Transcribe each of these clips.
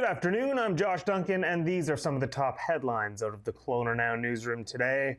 afternoon, I'm Josh Duncan, and these are some of the top headlines out of the KelownaNow newsroom today.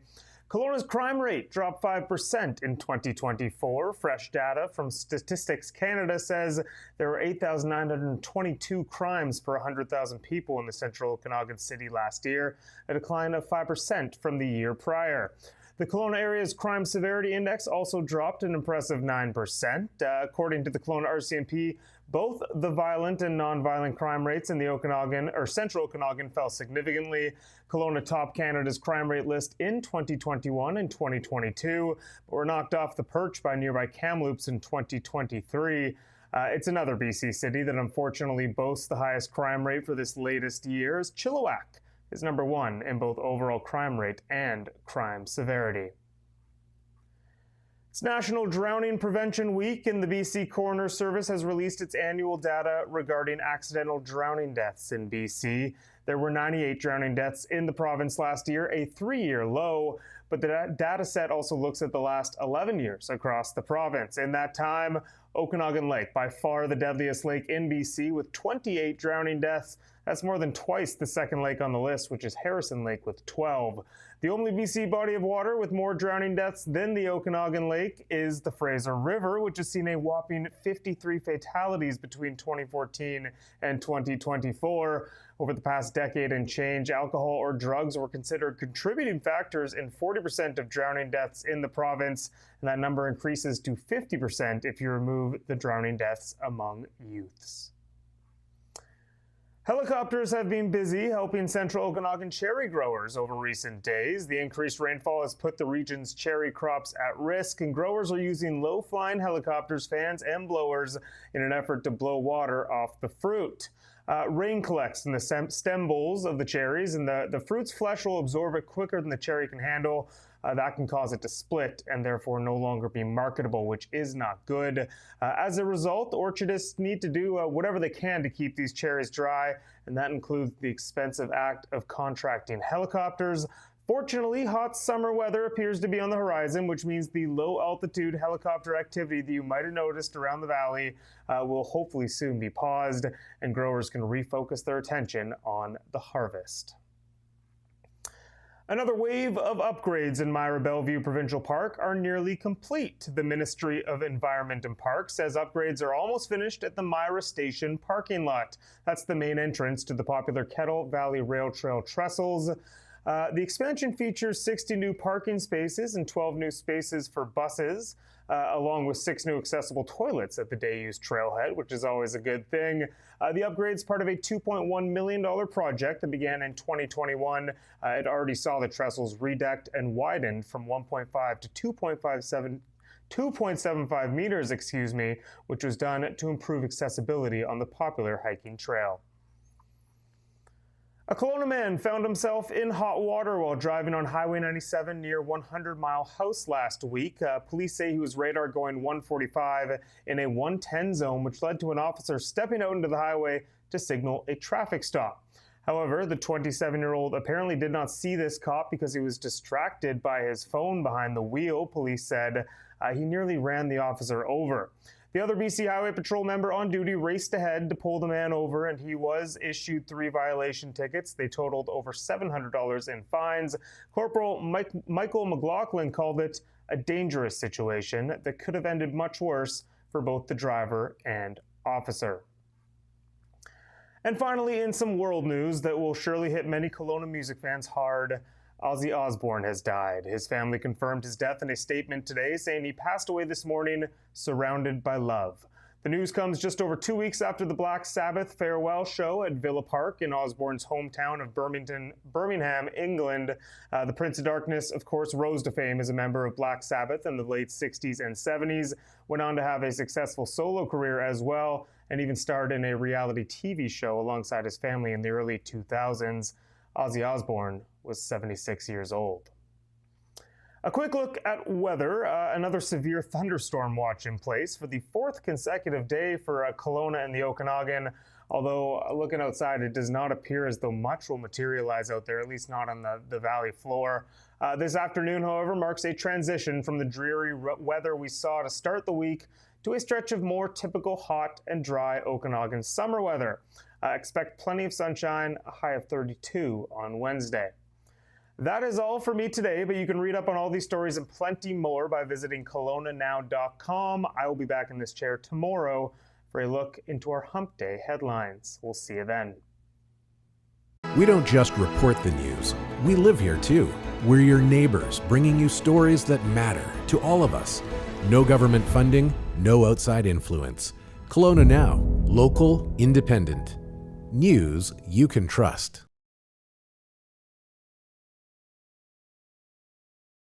Kelowna's crime rate dropped 5% in 2024. Fresh data from Statistics Canada says there were 8,922 crimes per 100,000 people in the central Okanagan city last year, a decline of 5% from the year prior. The Kelowna area's crime severity index also dropped an impressive 9%. According to the Kelowna RCMP, both the violent and non-violent crime rates in the Okanagan or Central Okanagan fell significantly. Kelowna topped Canada's crime rate list in 2021 and 2022, but were knocked off the perch by nearby Kamloops in 2023. It's another BC city that unfortunately boasts the highest crime rate for this latest year. Chilliwack is number one in both overall crime rate and crime severity. It's National Drowning Prevention Week, and the BC Coroner Service has released its annual data regarding accidental drowning deaths in BC. There were 98 drowning deaths in the province last year, a 3-year low, but the data set also looks at the last 11 years across the province. In that time, Okanagan Lake, by far the deadliest lake in BC, with 28 drowning deaths. That's more than twice the second lake on the list, which is Harrison Lake with 12. The only BC body of water with more drowning deaths than the Okanagan Lake is the Fraser River, which has seen a whopping 53 fatalities between 2014 and 2024. Over the past decade and change, alcohol or drugs were considered contributing factors in 40% of drowning deaths in the province, and that number increases to 50% if you remove the drowning deaths among youths. Helicopters have been busy helping central Okanagan cherry growers over recent days. The increased rainfall has put the region's cherry crops at risk, and growers are using low-flying helicopters, fans, and blowers in an effort to blow water off the fruit. Rain collects in the stem bowls of the cherries, and the fruit's flesh will absorb it quicker than the cherry can handle. That can cause it to split and therefore no longer be marketable, which is not good. As a result, orchardists need to do whatever they can to keep these cherries dry, and that includes the expensive act of contracting helicopters. Fortunately, hot summer weather appears to be on the horizon, which means the low-altitude helicopter activity that you might have noticed around the valley will hopefully soon be paused, and growers can refocus their attention on the harvest. Another wave of upgrades in Myra-Bellevue Provincial Park are nearly complete. The Ministry of Environment and Parks says upgrades are almost finished at the Myra Station parking lot. That's the main entrance to the popular Kettle Valley Rail Trail trestles. The expansion features 60 new parking spaces and 12 new spaces for buses, along with 6 new accessible toilets at the day-use trailhead, which is always a good thing. The upgrade's part of a $2.1 million project that began in 2021. It already saw the trestles redecked and widened from 1.5 to 2.75 meters, which was done to improve accessibility on the popular hiking trail. A Kelowna man found himself in hot water while driving on Highway 97 near 100 Mile House last week. Police say he was radar going 145 in a 110 zone, which led to an officer stepping out into the highway to signal a traffic stop. However, the 27-year-old apparently did not see this cop because he was distracted by his phone behind the wheel. Police said he nearly ran the officer over. The other BC Highway Patrol member on duty raced ahead to pull the man over, and he was issued 3 violation tickets. They totaled over $700 in fines. Corporal Michael McLaughlin called it a dangerous situation that could have ended much worse for both the driver and officer. And finally, in some world news that will surely hit many Kelowna music fans hard, Ozzy Osbourne has died. His family confirmed his death in a statement today, saying he passed away this morning surrounded by love. The news comes just over 2 weeks after the Black Sabbath farewell show at Villa Park in Osbourne's hometown of Birmingham, England. The Prince of Darkness, of course, rose to fame as a member of Black Sabbath in the late 60s and 70s, went on to have a successful solo career as well, and even starred in a reality TV show alongside his family in the early 2000s. Ozzy Osbourne was 76 years old. A quick look at weather. Another severe thunderstorm watch in place for the 4th consecutive day for Kelowna and the Okanagan. Although looking outside, it does not appear as though much will materialize out there, at least not on the valley floor. This afternoon, however, marks a transition from the dreary weather we saw to start the week to a stretch of more typical hot and dry Okanagan summer weather. Expect plenty of sunshine, a high of 32 on Wednesday. That is all for me today, but you can read up on all these stories and plenty more by visiting KelownaNow.com. I will be back in this chair tomorrow for a look into our Hump Day headlines. We'll see you then. We don't just report the news. We live here too. We're your neighbors, bringing you stories that matter to all of us. No government funding, no outside influence. Kelowna Now, local, independent. News you can trust.